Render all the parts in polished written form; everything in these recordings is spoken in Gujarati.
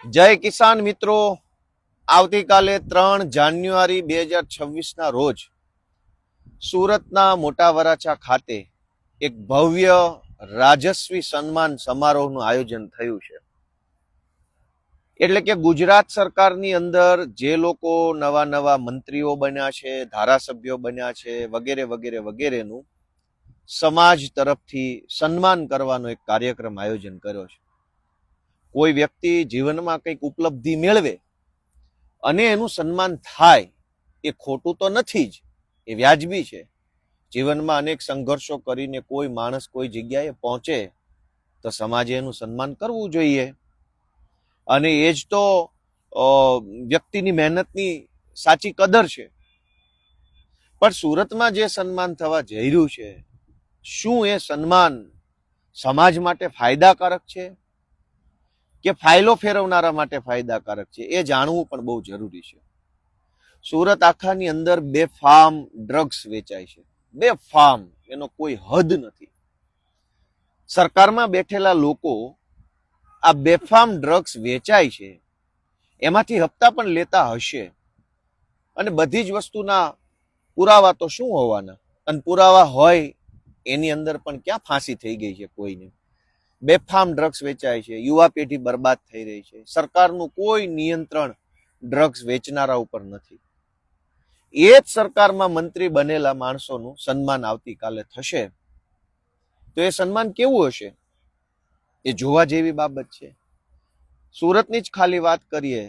જય કિસાન મિત્રો, આવતીકાલે 3 જાન્યુઆરી 2026 રોજ સુરતના મોટા વરાછા ખાતે એક ભવ્ય રાજસ્વી સન્માન સમારોહનું આયોજન થયું છે. એટલે કે ગુજરાત સરકારની અંદર જે લોકો નવા નવા મંત્રીઓ બન્યા છે, ધારાસભ્યો બન્યા છે, વગેરે વગેરે વગેરેનું સમાજ તરફથી સન્માન કરવાનો એક કાર્યક્રમ આયોજન કર્યો છે. કોઈ વ્યક્તિ જીવનમાં કંઈક ઉપલબ્ધિ મેળવે અને એનું સન્માન થાય એ ખોટું તો નથી જ, એ વ્યાજબી છે. જીવનમાં અનેક સંઘર્ષો કરીને કોઈ માણસ કોઈ જગ્યાએ પહોંચે તો સમાજે એનું સન્માન કરવું જોઈએ, અને એ જ તો વ્યક્તિની મહેનતની સાચી કદર છે. પણ સુરતમાં જે સન્માન થવા જઈ રહ્યું છે, શું એ સન્માન સમાજ માટે ફાયદાકારક છે કે ફાઇલો ફેરવનારા માટે ફાયદાકારક છે, એ જાણવું પણ બહુ જરૂરી છે. સુરત આખાની અંદર બેફામ ડ્રગ્સ વેચાય છે, બેફામ, એનો કોઈ હદ નથી. સરકારમાં બેઠેલા લોકો આ બેફામ ડ્રગ્સ વેચાય છે એમાંથી હપ્તા પણ લેતા હશે, અને બધી જ વસ્તુના પુરાવા તો શું હોવાના, અને પુરાવા હોય એની અંદર પણ ક્યાં ફાંસી થઈ ગઈ છે કોઈને. બેફામ ડ્રગ્સ વેચાય છે, યુવા પેઢી બરબાદ થઈ રહી છે. સરકારનું કોઈ નિયંત્રણ ડ્રગ્સ વેચનારા ઉપર નથી. એ જ સરકારમાં મંત્રી બનેલા માણસોનું સન્માન આવતીકાલે થશે, તો એ સન્માન કેવું હશે એ જોવા જેવી બાબત છે. સુરતની જ ખાલી વાત કરીએ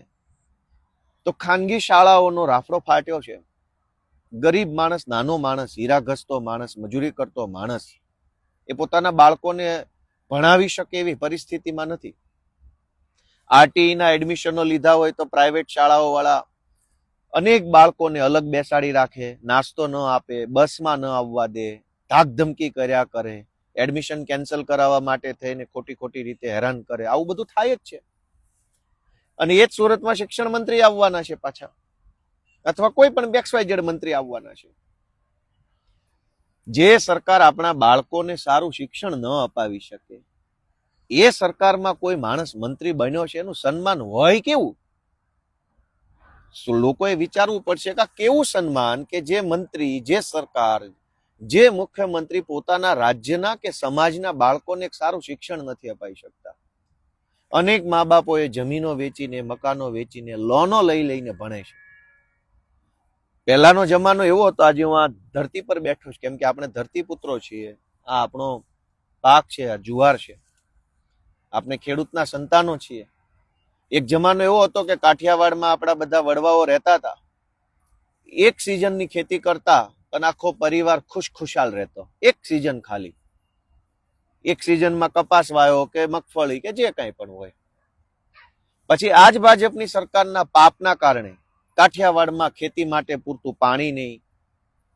તો ખાનગી શાળાઓનો રાફડો ફાટ્યો છે. ગરીબ માણસ, નાનો માણસ, હીરા ઘસતો માણસ, મજૂરી કરતો માણસ, એ પોતાના બાળકોને ભણાવી શકે એવી પરિસ્થિતિમાં નથી. આરટીઈના એડમિશનો લીધા હોય તો પ્રાઇવેટ શાળાઓ વાળા અનેક બાળકોને અલગ બેસાડી રાખે, નાસ્તો ન આપે, બસમાં ન આવવા દે, ધાક ધમકી કર્યા કરે, એડમિશન કેન્સલ કરાવવા માટે થઈને ખોટી ખોટી રીતે હેરાન કરે. આવું બધું થાય જ છે. અને એ જ સુરતમાં શિક્ષણ મંત્રી આવવાના છે પાછા, અથવા કોઈ પણ XYZ મંત્રી આવવાના છે. જે સરકાર આપણા બાળકોને સારું શિક્ષણ ન અપાવી શકે, એ સરકારમાં કોઈ માણસ મંત્રી બન્યો છે, એનું સન્માન હોય કેવું? લોકોએ વિચારવું પડશે કે કેવું સન્માન કે જે મંત્રી, જે સરકાર, જે મુખ્યમંત્રી પોતાના રાજ્યના કે સમાજના બાળકોને એક સારું શિક્ષણ નથી અપાવી શકતા. અનેક મા બાપોએ જમીનો વેચીને, મકાનો વેચીને, લોનો લઈ લઈને ભણે છે. પહેલાનો જમાનો એવો હતો, આજે હું આ ધરતી પર બેઠો છું કેમ કે આપણે ધરતીપુત્રો છીએ. આ આપણો પાક છે, આ જુવાર છે, આપણે ખેડૂતના સંતાનો છીએ. એક જમાનો એવો હતો કે કાઠિયાવાડમાં આપણા બધા વડવાઓ રહેતા હતા, એક સિઝનની ખેતી કરતા અને આખો પરિવાર ખુશખુશાલ રહેતો. એક સિઝન ખાલી, એક સિઝનમાં કપાસ વાયો કે મગફળી કે જે કંઈ પણ હોય. પછી આજ ભાજપની સરકારના પાપના કારણે કાઠિયાવાડમાં ખેતી માટે પૂરતું પાણી નહીં,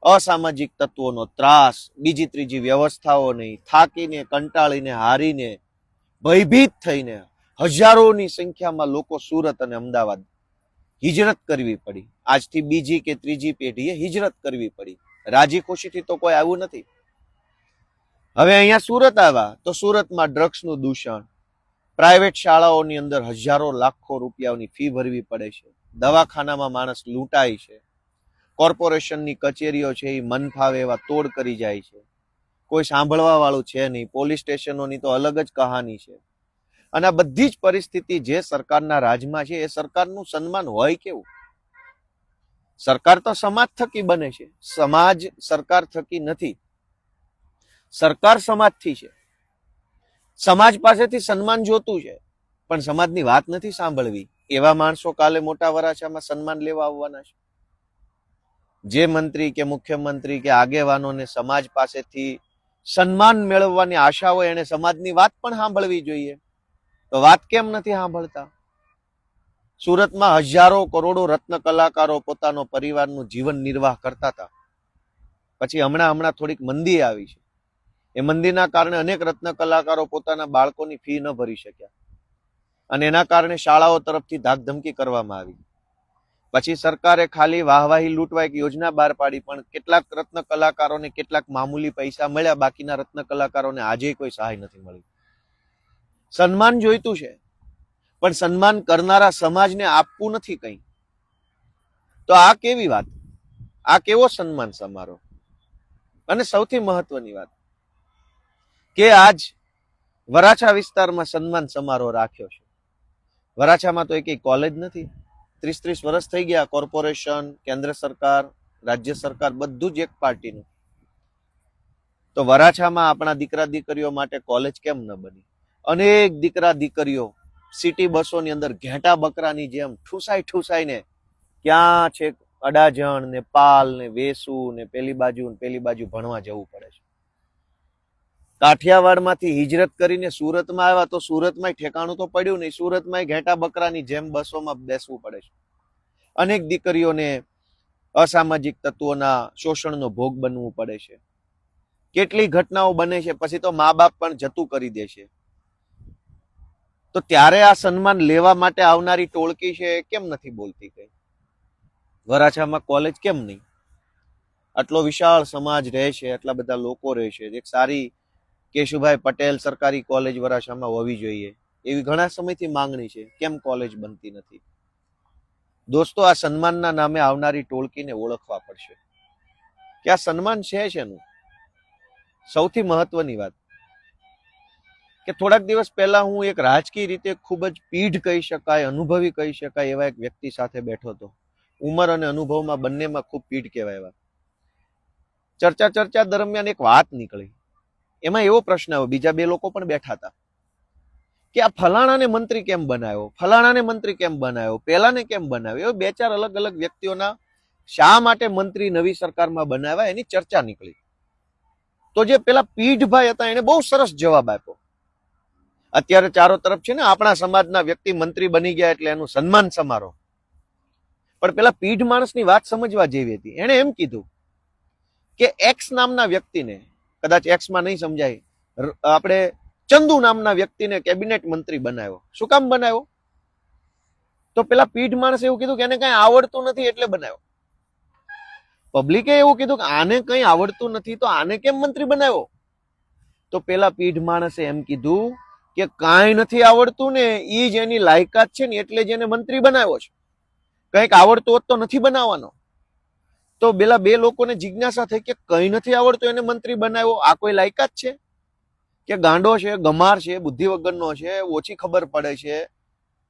અસામાજિક તત્વોનો ત્રાસ, બીજી ત્રીજી વ્યવસ્થાઓ નહીં, થાકીને, કંટાળીને, હારીને, ભયભીત થઈને હજારોની સંખ્યામાં લોકો સુરત અને અમદાવાદ હિજરત કરવી પડી. આજથી બીજી કે ત્રીજી પેઢીએ હિજરત કરવી પડી. રાજી ખુશીથી તો કોઈ આવ્યું નથી. હવે અહીંયા સુરત આવ્યા તો સુરતમાં ડ્રગ્સનું દૂષણ, પ્રાઇવેટ શાળાઓની અંદર હજારો લાખો રૂપિયાની ફી ભરવી પડે છે, દવાખાનામાં માણસ લૂંટાય છે, કોર્પોરેશનની કચેરીઓ છે એ મન ફાવે એવા તોડ કરી જાય છે, કોઈ સાંભળવા વાળું છે નહીં, પોલીસ સ્ટેશનોની તો અલગ જ કહાની છે. અને આ બધી જ પરિસ્થિતિ જે સરકારના રાજમાં છે, એ સરકારનું સન્માન હોય કેવું? સરકાર તો સમાજ થકી બને છે, સમાજ સરકાર થકી નથી. સરકાર સમાજથી છે. સમાજ પાસેથી સન્માન જોતું છે, પણ સમાજની વાત નથી સાંભળવી. એવા માણસો કાલે મોટા વરાછામાં સન્માન લેવા આવવાના છે. જે મંત્રી કે મુખ્યમંત્રી કે આગેવાનોને સમાજ પાસેથી સન્માન મેળવવાની આશા હોય, એને સમાજની વાત પણ સાંભળવી જોઈએ. તો વાત કેમ નથી સાંભળતા? સુરતમાં હજારો કરોડો રત્ન કલાકારો પોતાનો પરિવારનું જીવન નિર્વાહ કરતા હતા. પછી હમણાં થોડીક મંદી આવી છે. એ મંદીના કારણે અનેક રત્ન કલાકારો પોતાના બાળકોની ફી ન ભરી શક્યા, અને એના કારણે શાળાઓ તરફથી ધાકધમકી કરવામાં આવી. પછી સરકારે ખાલી વાહવાહી લૂંટવા એક યોજના બહાર પાડી, પણ કેટલાક રત્ન કલાકારોને કેટલાક મામૂલી પૈસા મળ્યા, બાકીના રત્ન કલાકારોને આજે કોઈ સહાય નથી મળી. સન્માન જોઈતું છે, પણ સન્માન કરનારા સમાજને આપવું નથી કંઈ. તો આ કેવી વાત? આ કેવો સન્માન સમારોહ? અને સૌથી મહત્વની વાત કે આજ વરાછા વિસ્તારમાં સન્માન સમારોહ રાખ્યો છે. વરાછામાં તો એક કોલેજ નથી. 30 વર્ષ થઈ ગયા. કોર્પોરેશન, કેન્દ્ર સરકાર, રાજ્ય સરકાર બધું જ એક પાર્ટીનું. તો વરાછામાં આપણા દીકરા દીકરીઓ માટે કોલેજ કેમ ન બની? અનેક દીકરા દીકરીઓ સિટી બસોની અંદર ઘેટા બકરાની જેમ ઠૂસાઈને ક્યાં છે અડાજણ ને પાલ ને વેસુ ને પેલી બાજુ ભણવા જવું પડે છે. કાઠિયાવાડમાંથી હિજરત કરીને સુરતમાં આવ્યા તો સુરતમાં ઠેકાણું તો પડ્યું નહીં. સુરતમાં ઘેટા બકરાની જેમ બસોમાં બેસવું પડે છે. અનેક દીકરીઓને અસામાજિક તત્વોના શોષણનો ભોગ બનવું પડે છે. કેટલી ઘટનાઓ બને છે, પછી તો મા બાપ પણ જતું કરી દે છે. તો ત્યારે આ સન્માન લેવા માટે આવનારી ટોળકી છે કેમ નથી બોલતી કઈ? વરાછામાં કોલેજ કેમ નહીં? આટલો વિશાળ સમાજ રહે છે, આટલા બધા લોકો રહે છે. એક સારી કેશુભાઈ પટેલ સરકારી કોલેજ વરાછામાં હોવી જોઈએ એવી ઘણા સમયથી માંગણી છે. કેમ કોલેજ બનતી નથી? દોસ્તો, આ સન્માનના નામે આવનારી ટોળકીને ઓળખવા પડશે કે આ સન્માન છે શેનું. સૌથી મહત્વની વાત કે થોડાક દિવસ પહેલા હું એક રાજકીય રીતે ખૂબ જ પીઢ કહી શકાય, અનુભવી કહી શકાય એવા એક વ્યક્તિ સાથે બેઠો હતો. ઉંમર અને અનુભવમાં બંનેમાં ખૂબ પીઢ કહેવાય એવા. ચર્ચા દરમિયાન એક વાત નીકળી. એમાં એવો પ્રશ્ન આવ્યો, બીજા બે લોકો પણ બેઠા હતા, કે આ ફલાણાને મંત્રી કેમ બનાવ્યો, ફલાણાને મંત્રી કેમ બનાવ્યો, પેલાને કેમ બનાવ્યો. એવો 2-4 અલગ અલગ વ્યક્તિઓના શા માટે મંત્રી નવી સરકારમાં બનાવ્યા એની ચર્ચા નીકળી. તો જે પેલા પીઢભાઈ હતા એને બહુ સરસ જવાબ આપ્યો. અત્યારે ચારો તરફ છે ને આપણા સમાજના વ્યક્તિ મંત્રી બની ગયા એટલે એનું સન્માન સમારોહ. પણ પેલા પીઢ માણસની વાત સમજવા જેવી હતી. એને એમ કીધું કે એક્સ નામના વ્યક્તિને, કદાચ એક્સમાં નહીં સમજાય, આપણે ચંદુ નામના વ્યક્તિને કેબિનેટ મંત્રી બનાવ્યો. શું કામ બનાવ્યો? તો પેલા પીઢ માણસે એવું કીધું કે એને કઈ આવડતું નથી એટલે બનાવ્યો. પબ્લિકે એવું કીધું કે આને કઈ આવડતું નથી તો આને કેમ મંત્રી બનાવ્યો? તો પેલા પીઢ માણસે એમ કીધું કે કાંઈ નથી આવડતું ને ઈ જ એની લાયકાત છે ને એટલે જ એને મંત્રી બનાવ્યો છે. કંઈક આવડતું હોત તો નથી બનાવવાનો. તો પેલા બે લોકોને જિજ્ઞાસા થઈ કે કઈ નથી આવડતું એને મંત્રી બનાવ્યો, આ કોઈ લાયકાત છે? કે ગાંડો છે, ગમાર છે, બુદ્ધિ વગરનો છે, ઓછી ખબર પડે છે,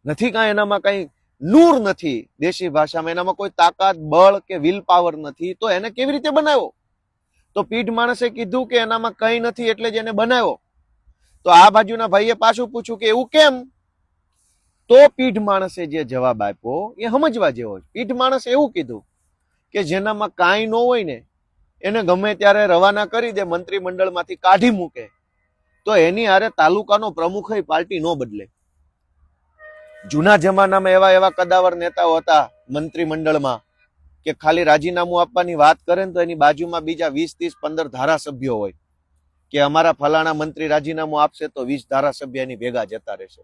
નથી કાંઈ એનામાં કઈ નૂર નથી, દેશી ભાષામાં એનામાં કોઈ તાકાત, બળ કે વિલ પાવર નથી, તો એને કેવી રીતે બનાવ્યો? તો પીઢ માણસે કીધું કે એનામાં કઈ નથી એટલે જ એને બનાવ્યો. તો આ બાજુના ભાઈએ પાછું પૂછ્યું કે એવું કેમ? તો પીઢ માણસે જે જવાબ આપ્યો એ સમજવા જેવો છે. પીઢ માણસે એવું કીધું કે જેનામાં કાંઈ ન હોય ને એને ગમે ત્યારે રવાના કરી દે, મંત્રીમંડળમાંથી કાઢી મૂકે, તો એની હારે તાલુકાનો પ્રમુખ પાર્ટી ન બદલે. જૂના જમાનામાં એવા કદાવર નેતાઓ હતા મંત્રીમંડળમાં કે ખાલી રાજીનામું આપવાની વાત કરે ને તો એની બાજુમાં બીજા 20, 30, 15 ધારાસભ્યો હોય કે અમારા ફલાણા મંત્રી રાજીનામું આપશે તો 20 ધારાસભ્ય એની ભેગા જતા રહેશે.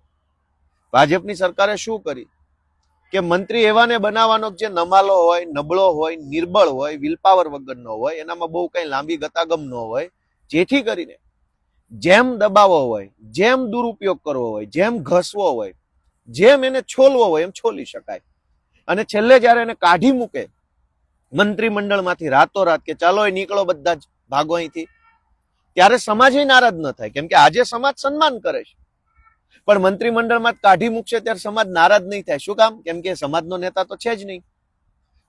ભાજપની સરકારે શું કરી કે મંત્રી એવાને બનાવવાનો જે નમાલો હોય, નબળો હોય, નિર્બળ હોય, વિલપાવર વગરનો હોય, એનામાં બહુ કઈ લાંબી ગતાગમ ન હોય, જેથી કરીને જેમ દબાવવો હોય, જેમ દુરુપયોગ કરવો હોય, જેમ ઘસવો હોય, જેમ એને છોલવો હોય એમ છોલી શકાય. અને છેલ્લે જયારે એને કાઢી મૂકે મંત્રીમંડળમાંથી રાતોરાત કે ચાલો એ નીકળો બધા જ ભાગો અહીંથી, ત્યારે સમાજ નારાજ ન થાય. કેમ કે આજે સમાજ સન્માન કરે છે, પણ મંત્રીમંડળમાં કાઢી મૂકશે ત્યારે સમાજ નારાજ નહીં થાય. શું કામ? કેમ કે સમાજનો નેતા તો છે જ નહીં.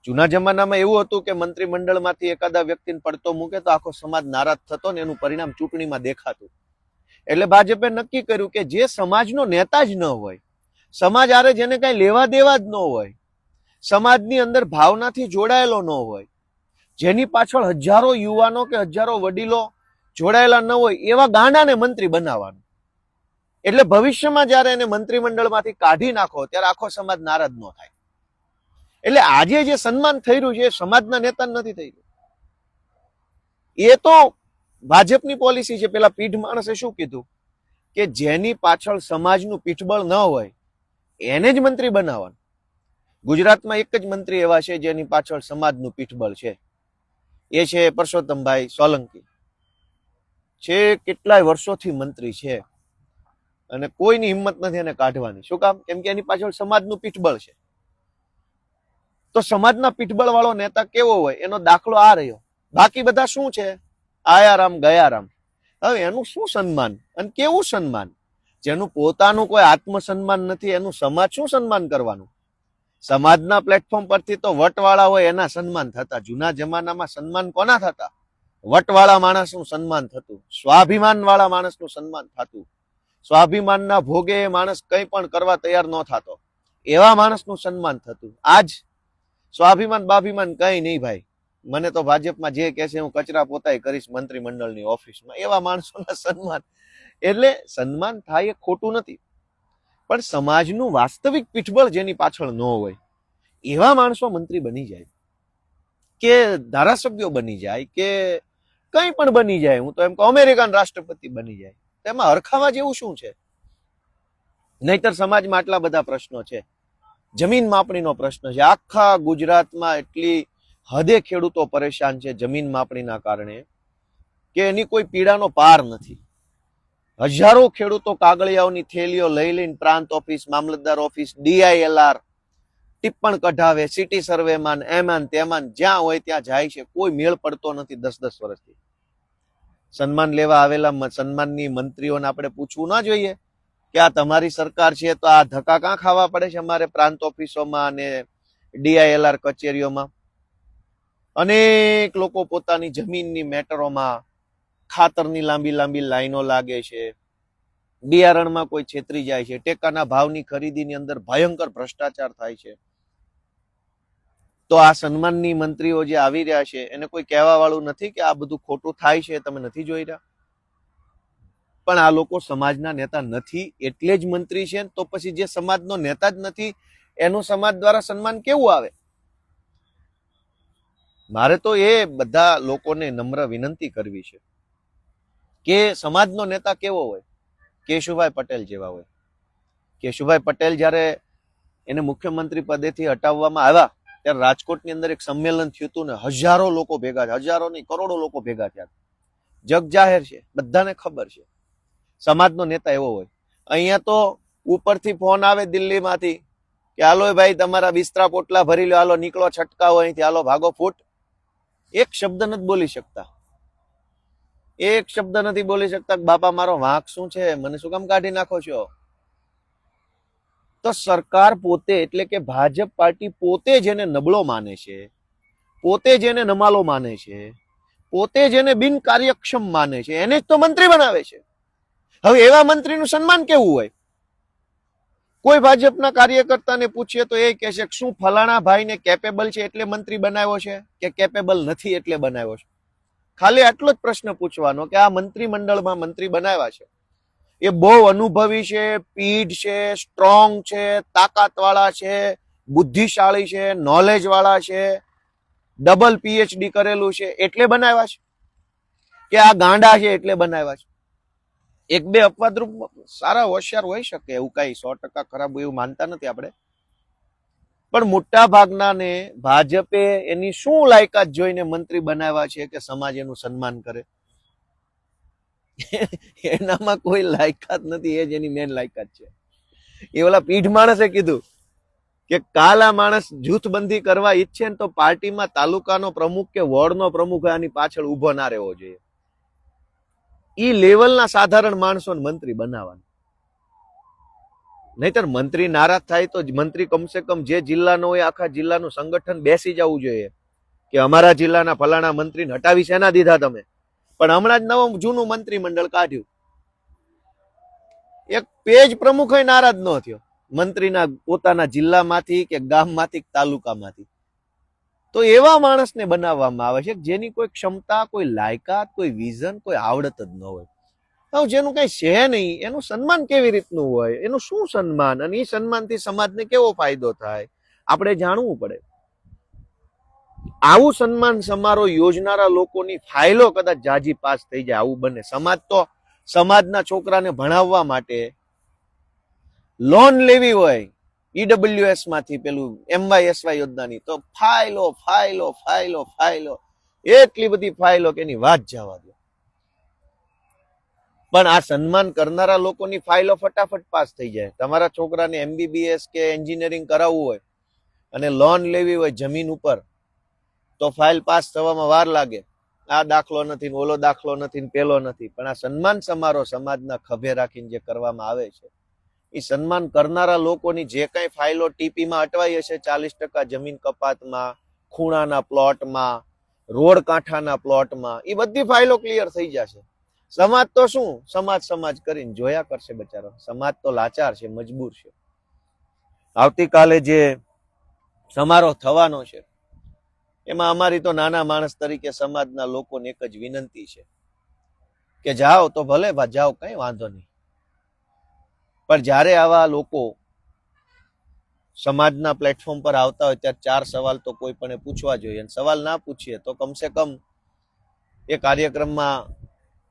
જૂના જમાનામાં એવું હતું કે મંત્રીમંડળમાંથી એકાદા વ્યક્તિને પડતો મૂકે તો આખો સમાજ નારાજ થતો ને એનું પરિણામ ચૂંટણીમાં દેખાતું. એટલે ભાજપે નક્કી કર્યું કે જે સમાજનો નેતા જ ન હોય, સમાજ આરે જેને કઈ લેવા દેવા જ ન હોય, સમાજની અંદર ભાવનાથી જોડાયેલો ન હોય, જેની પાછળ હજારો યુવાનો કે હજારો વડીલો જોડાયેલા ન હોય, એવા ગાંડાને મંત્રી બનાવવાનું. એટલે ભવિષ્યમાં જયારે એને મંત્રીમંડળમાંથી કાઢી નાખો ત્યારે આખો સમાજ નારાજ ન થાય. એટલે આજે જે સન્માન થઈ રહ્યું છે એ સમાજના નેતા નથી થઈ રહ્યું. એ તો ભાજપની પોલિસી છે. પેલા પીઢ માણસે શું કીધું કે જેની પાછળ સમાજનું પીઠબળ ન હોય એને જ મંત્રી બનાવવાનું. ગુજરાતમાં એક જ મંત્રી એવા છે જેની પાછળ સમાજનું પીઠબળ છે, એ છે પરસોત્તમભાઈ સોલંકી. છે કેટલાય વર્ષોથી મંત્રી છે. અને કોઈની હિંમત નથી એને કાઢવાની. શું કામ? કેમ કે એની પાછળ સમાજનું પીઠબળ છે. તો સમાજના પીઠબળ વાળો નેતા કેવો હોય એનો દાખલો આ રહ્યો. બાકી બધા શું છે? આયારામ ગયારામ. હવે એનું શું સન્માન અને કેવું સન્માન? જેનું પોતાનું કોઈ આત્મસન્માન નથી એનું સમાજ શું સન્માન કરવાનું? સમાજના પ્લેટફોર્મ પરથી તો વટવાળા હોય એના સન્માન થતા. જૂના જમાનામાં સન્માન કોના થતા? વટવાળા માણસનું સન્માન થતું, સ્વાભિમાન વાળા માણસનું સન્માન થતું. સ્વાભિમાનના ભોગે માણસ કંઈ પણ કરવા તૈયાર ન થતો, એવા માણસનું સન્માન થતું. આજ સ્વાભિમાન બાભિમાન કઈ નહીં ભાઈ, મને તો ભાજપમાં જે કહે છે હું કચરા પોતાય કરીશ મંત્રીમંડળની ઓફિસમાં, એવા માણસોના સન્માન. એટલે સન્માન થાય એ ખોટું નથી, પણ સમાજનું વાસ્તવિક પીઠબળ જેની પાછળ ન હોય એવા માણસો મંત્રી બની જાય કે ધારાસભ્યો બની જાય કે કંઈ પણ બની જાય. હું તો એમ કહું અમેરિકન રાષ્ટ્રપતિ બની જાય. તેમાં હરખાવા જેવું શું છે? નહીતર સમાજમાં આટલા બધા પ્રશ્નો છે. જમીન માપણીનો પ્રશ્ન છે. આખા ગુજરાતમાં એટલી હદે ખેડૂતો પરેશાન છે જમીન માપણીના કારણે કે એની કોઈ પીડાનો પાર નથી. હજારો ખેડૂતો કાગળિયાઓની થેલીઓ લઈ લઈને પ્રાંત ઓફિસ, મામલતદાર ઓફિસ, DILR ટિપ્પણ કઢાવે, સિટી સર્વેમાં એમાં તેમાં જ્યાં હોય ત્યાં જાય છે. કોઈ મેળ પડતો નથી 10-10 વર્ષથી. સન્માન લેવા આવેલા સન્માનની મંત્રીઓને આપણે પૂછવું ના જોઈએ કે આ તમારી સરકાર છે તો આ ધક્કા કાં ખાવા પડે છે અમારે પ્રાંત ઓફિસોમાં અને DILR કચેરીઓમાં? અનેક લોકો પોતાની જમીનની મેટરોમાં ખાતરની લાંબી લાંબી લાઈનો લાગે છે, બિયારણમાં કોઈ છેતરી જાય છે, ટેકાના ભાવની ખરીદીની અંદર ભયંકર ભ્રષ્ટાચાર થાય છે. તો આ સન્માનની મંત્રીઓ જે આવી રહ્યા છે એને કોઈ કહેવા વાળું નથી કે આ બધું ખોટું થાય છે, તમે નથી જોઈ રહ્યા? પણ આ લોકો સમાજના નેતા નથી એટલે જ મંત્રી છે. તો પછી જે સમાજનો નેતા જ નથી એનું સમાજ દ્વારા સન્માન કેવું આવે? મારે તો એ બધા લોકોને નમ્ર વિનંતી કરવી છે કે સમાજનો નેતા કેવો હોય? કેશુભાઈ પટેલ જેવા હોય. કેશુભાઈ પટેલ જ્યારે એને મુખ્યમંત્રી પદેથી હટાવવામાં આવ્યા ત્યારે રાજકોટની અંદર એક સંમેલન થયું હતું ને હજારો લોકો ભેગા થયા, હજારો નહીં કરોડો લોકો ભેગા થયા. જગ જાહેર છે, બધાને ખબર છે. સમાજનો નેતા એવો હોય. અહીંયા તો ઉપરથી ફોન આવે દિલ્હીમાંથી કે હાલો ભાઈ તમારા બિસ્તરા પોટલા ભરી લો, હાલો નીકળો છટકાવો અહીંથી, હાલો ભાગો ફૂટ. એક શબ્દ નથી બોલી શકતા. એક શબ્દ નથી બોલી શકતા કે બાપા મારો વાંક શું છે, મને શું કામ કાઢી નાખો છો? તો સરકાર પોતે એટલે કે ભાજપ પાર્ટી પોતે જેને નબળો માને છે, પોતે જેને નમાલો માને છે, પોતે જેને બિનકાર્યક્ષમ માને છે એને જ તો મંત્રી બનાવે છે. હવે એવા મંત્રીનું સન્માન કેવું હોય? કોઈ ભાજપના કાર્યકર્તાને પૂછીએ તો એ કહે છે કે શું ફલાણા ભાઈને કેપેબલ છે એટલે મંત્રી બનાવ્યો છે કે કેપેબલ નથી એટલે બનાવ્યો છે? ખાલી આટલો જ પ્રશ્ન પૂછવાનો કે આ મંત્રીમંડળમાં મંત્રી બનાવ્યા છે એ બહુ અનુભવી છે, પીઢ છે, સ્ટ્રોંગ છે, તાકાતવાળા છે, બુદ્ધિશાળી છે, નોલેજ વાળા છે, ડબલ PhD કરેલું છે એટલે બનાવ્યા છે કે આ ગાંડા છે એટલે બનાવ્યા છે? એક બે અપવાદરૂપ સારા હોશિયાર હોઈ શકે, એવું કઈ 100% ખરાબ એવું માનતા નથી આપણે, પણ મોટા ભાગના ને ભાજપે એની શું લાયકાત જોઈને મંત્રી બનાવ્યા છે કે સમાજ એનું સન્માન કરે? એનામાં કોઈ લાયકાત નથી, એ જ એની મેન લાયકાત છે. એ ઓલા પીઢ માણસે કીધું કે કાલ આ માણસ જૂથબંધી કરવા ઈચ્છે ને તો પાર્ટીમાં તાલુકાનો પ્રમુખ કે વોર્ડનો પ્રમુખ આની પાછળ ઉભો ના રહેવો જોઈએ. ઈ લેવલના સાધારણ માણસોને મંત્રી બનાવવાનું. નહીતર મંત્રી નારાજ થાય તો મંત્રી કમસે કમ જે જિલ્લાનો હોય આખા જિલ્લાનું સંગઠન બેસી જવું જોઈએ કે અમારા જિલ્લાના ફલાણા મંત્રીને હટાવી શેના દીધા તમે? પણ હમણાં જ નવું જૂનું મંત્રીમંડળ કાઢ્યું, એક પેજ પ્રમુખ નારાજ ન થયો મંત્રીના પોતાના જિલ્લામાંથી કે ગામમાંથી તાલુકામાંથી. તો એવા માણસને બનાવવામાં આવે છે જેની કોઈ ક્ષમતા, કોઈ લાયકાત, કોઈ વિઝન, કોઈ આવડત જ ન હોય. હવે જેનું કઈ છે નહીં એનું સન્માન કેવી રીતનું હોય? એનું શું સન્માન? અને એ સન્માનથી સમાજને કેવો ફાયદો થાય આપણે જાણવું પડે. આવું સન્માન સમારોહ યોજનારા લોકોની ફાઇલો કદાચ જાજી પાસ થઈ જાય, આવું બને. સમાજ તો સમાજના છોકરાને ભણાવવા માટે લોન લેવી હોય EWS માંથી, પેલું MYSY યોજનાની, તો ફાઇલો ફાઇલો ફાઇલો ફાઇલો, એટલી બધી ફાઇલો કે એની વાત જવા દો. પણ આ સન્માન કરનારા લોકોની ફાઇલો ફટાફટ પાસ થઈ જાય. તમારા છોકરાને MBBS કે એન્જિનિયરિંગ કરાવવું હોય અને લોન લેવી હોય જમીન ઉપર, તો ફાઇલ પાસ થવામાં વાર લાગે. આ દાખલો નથી, ઓલો દાખલો નથી, પેલો નથી. પણ આ સન્માન સમારોહ સમાજના ખભે રાખીને જે કરવામાં આવે છે, એ સન્માન કરનારા લોકોની જે કઈ ફાઇલો ટીપીમાં અટવાઈ હશે, 40% જમીન કપાતમાં, ખૂણાના પ્લોટમાં, રોડ કાંઠાના પ્લોટમાં, એ બધી ફાઇલો ક્લિયર થઈ જશે. સમાજ તો શું, સમાજ કરીને જોયા કરશે બચારો. સમાજ તો લાચાર છે, મજબૂર છે. આવતીકાલે જે સમારોહ થવાનો છે, એમાં અમારી તો નાના માણસ તરીકે સમાજના લોકોને એક જ વિનંતી છે કે જાઓ તો ભલે જાઓ, કઈ વાંધો નહીં. પણ જ્યારે આવા લોકો સમાજના પ્લેટફોર્મ પર આવતા હોય ત્યારે 4 સવાલ તો કોઈ પણ પૂછવા જોઈએ. અને સવાલ ના પૂછીએ તો કમસે કમ એ કાર્યક્રમમાં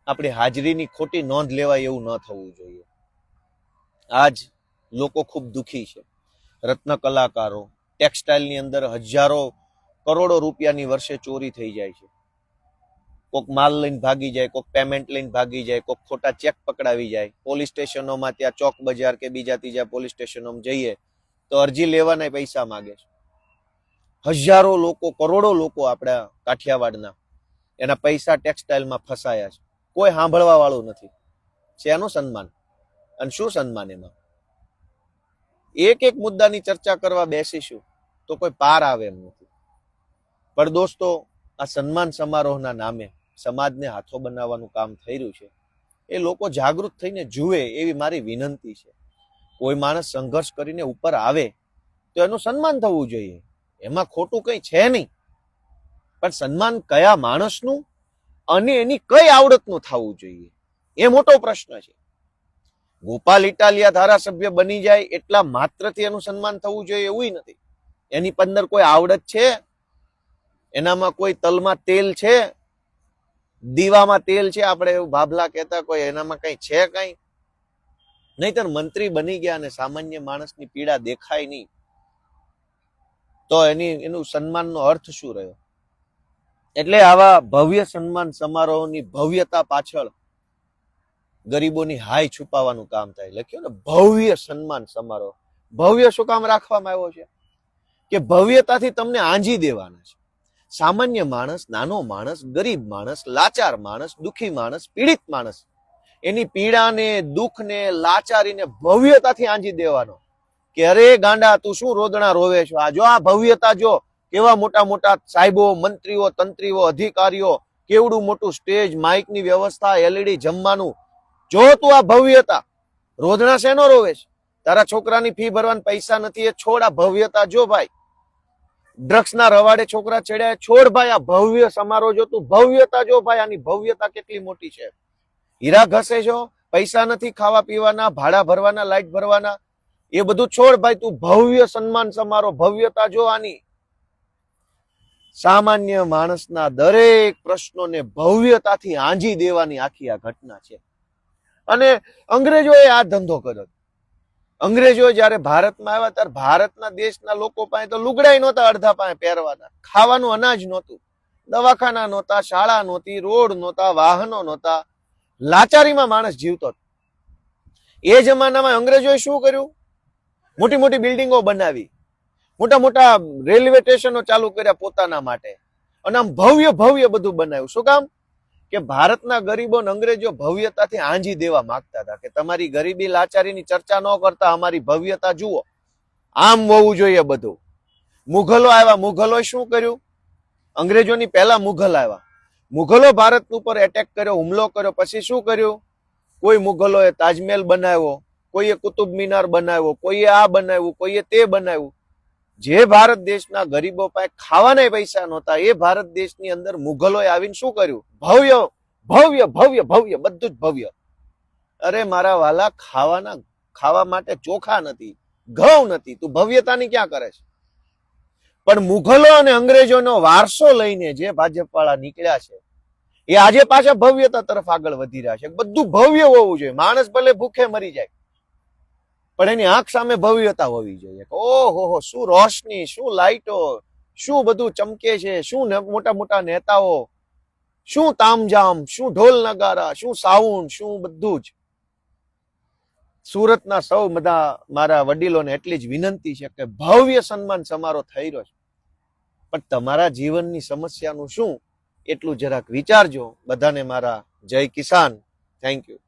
આપણી હાજરીની ખોટી નોંધ લેવાય એવું ન થવું જોઈએ. આજ લોકો ખૂબ દુઃખી છે. રત્ન કલાકારો, ટેક્સટાઇલની અંદર હજારો કરોડો રૂપિયાની વર્ષે ચોરી થઈ જાય છે. કોક માલ લઈને ભાગી જાય, કોક પેમેન્ટ લઈને ભાગી જાય, કોક ખોટા ચેક પકડાવી જાય. પોલીસ સ્ટેશનોમાં, ત્યાં ચોક બજાર કે બીજા ત્રીજા પોલીસ સ્ટેશનોમાં જઈએ તો અરજી લેવાના પૈસા માંગે છે. હજારો લોકો, કરોડો લોકો આપણા કાઠિયાવાડના એના પૈસા ટેક્સટાઇલમાં ફસાયા છે. કોઈ સાંભળવા વાળું નથી. શેનું સન્માન અને શું સન્માન? એમાં એક મુદ્દાની ચર્ચા કરવા બેસીશું તો કોઈ પાર આવે એમ નથી. પણ દોસ્તો, આ સન્માન સમારોહના નામે સમાજને હાથો બનાવવાનું કામ થઈ રહ્યું છે. એ લોકો જાગૃત થઈને જુએ એવી મારી વિનંતી છે. કોઈ માણસ સંઘર્ષ કરીને ઉપર આવે તો એનું સન્માન થવું જોઈએ. એમાં ખોટું કઈ છે નહીં. પણ સન્માન કયા માણસનું અને એની કઈ આવડતનું થવું જોઈએ, એ મોટો પ્રશ્ન છે. ગોપાલ ઇટાલિયા ધારાસભ્ય બની જાય એટલા માત્રથી એનું સન્માન થવું જોઈએ એવું નથી. એની અંદર કોઈ આવડત છે, એનામાં કોઈ તલમાં તેલ છે, દીવામાં તેલ છે, આપણે એવું ભાભલા કહેતા, કોઈ એનામાં કઈ છે કઈ? નહીતર મંત્રી બની ગયા અને સામાન્ય માણસની પીડા દેખાય નહીં તો એનું સન્માનનો અર્થ શું રહ્યો? એટલે આવા ભવ્ય સન્માન સમારોહની ભવ્યતા પાછળ ગરીબોની હાય છુપાવવાનું કામ થાય. લખ્યું ને ભવ્ય સન્માન સમારોહ. ભવ્ય શું કામ રાખવામાં આવ્યો છે? કે ભવ્યતાથી તમને આંજી દેવાના છે. સામાન્ય માણસ, નાનો માણસ, ગરીબ માણસ, લાચાર માણસ, દુઃખી માણસ, પીડિત માણસ, એની પીડાને, દુઃખને, લાચારીને ભવ્યતાથી આંજી દેવાનો. કે અરે ગાંડા, તું શું રોદણા રોવે છો? આ જો, આ ભવ્યતા જો, કેવા મોટા મોટા સાહેબો, મંત્રીઓ, તંત્રીઓ, અધિકારીઓ, કેવડું મોટું સ્ટેજ, માઇકની વ્યવસ્થા, LED જમવાનું. જો તું આ ભવ્યતા, રોદણા શેનો રોવે છે? તારા છોકરાની ફી ભરવાના પૈસા નથી, એ છોડ. આ ભવ્યતા જો ભાઈ. ડ્રગ્સના રવાડે છોકરા ચડ્યા, છોડ ભાઈ. આ ભવ્ય સમારોહ જો, તું ભવ્યતા જો ભાઈ. આની ભવ્યતા કેટલી મોટી છે. હીરા ઘસે છો, પૈસા નથી ખાવા પીવાના, ભાડા ભરવાના, લાઇટ ભરવાના, એ બધું છોડ ભાઈ. તું ભવ્ય સન્માન સમારોહ, ભવ્યતા જો આની. સામાન્ય માણસના દરેક પ્રશ્નોને ભવ્યતાથી આંજી દેવાની આખી આ ઘટના છે. અને અંગ્રેજોએ આ ધંધો કર્યો. અંગ્રેજો જયારે ભારતમાં આવ્યા ત્યારે ભારતના દેશના લોકો પાસે તો લુગડાઈ નહોતા, અડધા પાસે પહેરવાના, ખાવાનું અનાજ નહોતું, દવાખાના નહોતા, શાળા નહોતી, રોડ નહોતા, વાહનો નહોતા, લાચારીમાં માણસ જીવતો. એ જમાનામાં અંગ્રેજોએ શું કર્યું? મોટી મોટી બિલ્ડિંગો બનાવી, મોટા મોટા રેલવે સ્ટેશનો ચાલુ કર્યા પોતાના માટે, અને આમ ભવ્ય ભવ્ય બધું બનાવ્યું. શું કામ? કે ભારતના ગરીબો અંગ્રેજો ભવ્યતાથી આંજી દેવા માંગતા હતા કે તમારી ગરીબી લાચારીની ચર્ચા ન કરતા અમારી ભવ્યતા જુઓ, આમ હોવું જોઈએ બધું. મુઘલો આવ્યા. મુઘલોએ શું કર્યું? અંગ્રેજોની પહેલા મુઘલ આવ્યા. મુઘલો ભારત ઉપર એટેક કર્યો, હુમલો કર્યો. પછી શું કર્યું? કોઈ મુઘલોએ તાજમહેલ બનાવ્યો, કોઈએ કુતુબ મિનાર બનાવ્યો, કોઈએ આ બનાવ્યું, કોઈએ તે બનાવ્યું. જે ભારત દેશના ગરીબો પાસે ખાવાના પૈસા નહોતા, એ ભારત દેશની અંદર મુઘલોએ આવીને શું કર્યું? ભવ્ય ભવ્ય ભવ્ય ભવ્ય, બધું જ ભવ્ય. અરે મારા વાલા, ખાવા માટે ચોખા નથી, ઘઉં નથી, તું ભવ્યતાની ક્યાં કરે છે? પણ મુઘલો અને અંગ્રેજોનો વારસો લઈને જે ભાજપ વાળા નીકળ્યા છે, એ આજે પાછા ભવ્યતા તરફ આગળ વધી રહ્યા છે. બધું ભવ્ય હોવું જોઈએ. માણસ ભલે ભૂખે મરી જાય, પણ એની આંખ સામે ભવ્યતા હોવી જોઈએ. ઓહો, શું રોશની, શું લાઈટો, શું બધું ચમકે છે, શું મોટા મોટા નેતાઓ, શું તામઝામ, શું ઢોલ નગારા, શું સાઉન્ડ, શું બધું જ. સુરતના સૌ બધા મારા વડીલોને એટલી જ વિનંતી છે કે ભવ્ય સન્માન સમારોહ થઈ રહ્યો છે, પણ તમારા જીવનની સમસ્યાનું શું એટલું જરાક વિચારજો. બધાને મારા જય કિસાન. Thank you.